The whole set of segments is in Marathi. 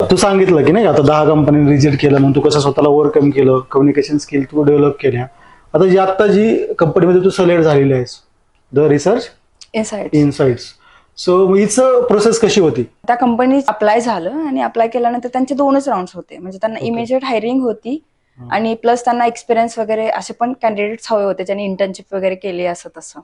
तू सांगितलं की नाही आता 10 कंपनी रिजेक्ट केलं, मग तू कसं स्वतःला ओव्हरकम केलं, कम्युनिकेशन स्किल तू डेव्हलप केल्या. आता जी कंपनीमध्ये तू सिलेक्ट झालेली आहेस, द रिसर्च इनसाइट्स, सो हिचं प्रोसेस कशी होती? त्या कंपनीत अप्लाय झालं आणि अप्लाय केल्यानंतर त्यांचे 2च राऊंड्स होते. म्हणजे त्यांना इमिजिएट हायरिंग होती आणि प्लस त्यांना एक्सपिरियन्स वगैरे असे पण कॅन्डिडेट्स हवे होते ज्यांनी इंटर्नशिप वगैरे केली असं तसं.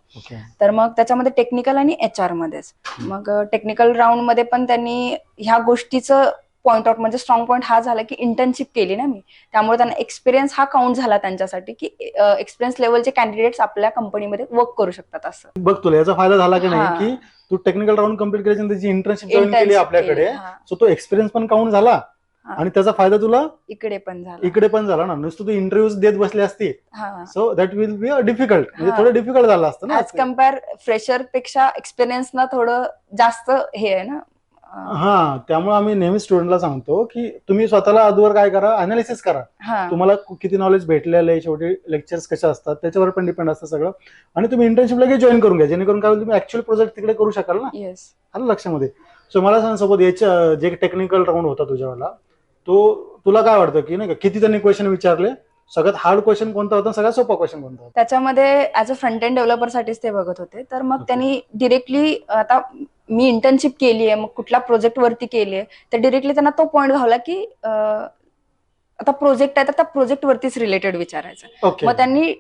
तर मग त्याच्यामध्ये टेक्निकल आणि HR मध्येच. मग टेक्निकल राऊंड मध्ये पण त्यांनी ह्या गोष्टीचं पॉइंट आउट, म्हणजे स्ट्रॉंग पॉइंट हा झाला की इंटर्नशिप केली ना मी, त्यामुळे त्यांना एक्सपिरियन्स हा काउंट झाला त्यांच्यासाठी की एक्सपिरियन्स लेवलचे कॅन्डिडेट्स आपल्या कंपनीमध्ये वर्क करू शकतात असं. बघ तुला याचा फायदा झाला की नाही की तू टेक्निकल राऊंड कम्प्लीट केल्यानंतर त्याची इंटर्नशिप जॉईन केली आपल्याकडे, सो तो एक्सपिरियन्स पण काउंट झाला आणि त्याचा फायदा तुला इकडे पण झाला ना. नुसतं तू इंटरव्ह्यूज देत बसली असती, so that will be difficult, म्हणजे थोडं डिफिकल्ट झालं असतं ना. ऍज कम्पेअर फ्रेशर पेक्षा एक्सपिरियन्स ना थोडं जास्त हे आहे ना. हा, त्यामुळे आम्ही नेहमी स्टुडंटला सांगतो की तुम्ही स्वतःला आजवर काय करा, अनालिसिस करा. तुम्हाला किती नॉलेज भेटलेलं आहे, शेवटी लेक्चर्स कशा असतात त्याच्यावर पण डिपेंड असतं सगळं. आणि तुम्ही इंटर्नशिप लगेच जॉईन करून घ्या, जेणेकरून काय होईल तुम्ही ऍक्च्युअल प्रोजेक्ट तिकडे करू शकाल ना. आलं लक्षामध्ये? सो मला सांग, सोबत याच्या जे टेक्निकल राऊंड होता तुझ्यावाला, तो तुला काय वाटतं की नाही का किती त्यांनी क्वेश्चन विचारले, सगळ्यात हार्ड क्वेश्चन कोणता होता, सगळ्यात सोपा क्वेश्चन कोणता होता? त्याच्यामध्ये as a front end developer साठीच ते बघत होते. तर मग त्यांनी डिरेक्टली, आता मी इंटर्नशिप केली आहे, मग कुठल्या प्रोजेक्ट वरती केली आहे, तर डिरेक्टली त्यांना तो पॉईंट घावला की आता प्रोजेक्ट आहे तर त्या प्रोजेक्ट वरतीच रिलेटेड विचारायचं. मग त्यांनी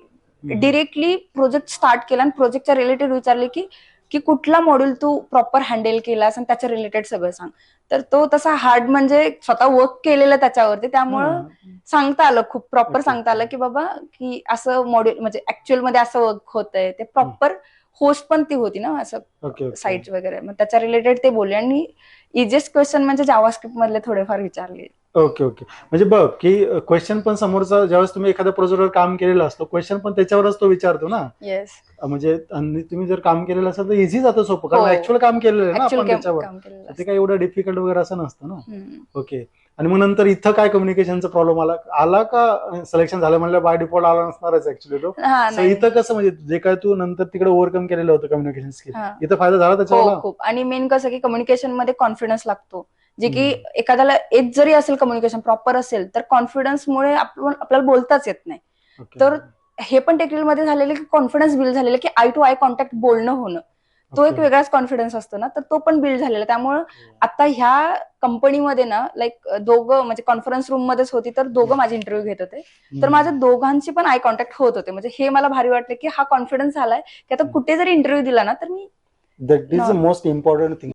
डिरेक्टली प्रोजेक्ट स्टार्ट केला आणि प्रोजेक्टच्या रिलेटेड विचारले की कुठला मॉड्यूल तू प्रॉपर हँडल केलास आणि त्याच्या रिलेटेड सगळं सांग. तर तो तसा हार्ड, म्हणजे स्वतः वर्क केलेलं त्याच्यावरती, त्यामुळं सांगता आलं, खूप प्रॉपर सांगता आलं की बाबा की असं मॉड्यूल, म्हणजे ऍक्च्युअल मध्ये असं वर्क होतंय. ते प्रॉपर होस्ट पण ती होती ना असं साईट वगैरे, मग त्याच्या रिलेटेड ते बोलले. आणि इजिएस्ट क्वेश्चन म्हणजे जावास्क्रिप्ट मधले थोडेफार विचारले. ओके. म्हणजे बघ की क्वेश्चन पण समोरचा, ज्यावेळेस तुम्ही एखाद्या प्रोजेक्टवर काम केलेलं असतो, क्वेश्चन पण त्याच्यावरच तो विचारतो ना. म्हणजे तुम्ही जर काम केलेलं असेल तर इझी जातं, सोपं, कारण ऍक्च्युअल काम केलेलं आहे ना आपण त्याच्यावर. ते काही एवढं डिफिकल्ट वगैरे असं नसतं ना. ओके. आणि मग नंतर इथं काय कम्युनिकेशनचा प्रॉब्लेम आला का? सिलेक्शन झालं म्हणलं बाय डिफॉल्ट आला नसणारच ऍक्च्युअली तो. सो इथं कसं, म्हणजे जे काय तू नंतर तिकडे ओव्हरकम केलेलं होतं कम्युनिकेशन स्किल, इथं फायदा झाला त्याच्यावर खूप. आणि मेन कसं की कम्युनिकेशन मध्ये कॉन्फिडन्स लागतो, जे की एखाद्याला येत जरी असेल, कम्युनिकेशन प्रॉपर असेल तर कॉन्फिडन्समुळे आपल्याला बोलताच येत नाही. तर हे पण टेक्निकल मध्ये झालेलं की कॉन्फिडन्स बिल्ड झालेलं की आय टू आय कॉन्टॅक्ट बोलणं होणं, तो एक वेगळाच कॉन्फिडन्स असतो ना, तर तो पण बिल्ड झालेला. त्यामुळे आता ह्या कंपनीमध्ये ना, लाईक दोघं, म्हणजे कॉन्फरन्स रूम मध्येच होती, तर दोघं माझे इंटरव्ह्यू घेत होते, तर माझ्या दोघांची पण आय कॉन्टॅक्ट होत होते. म्हणजे हे मला भारी वाटलं की हा कॉन्फिडन्स आलाय की आता कुठे जरी इंटरव्ह्यू दिला ना तर मी, that is the most important thing.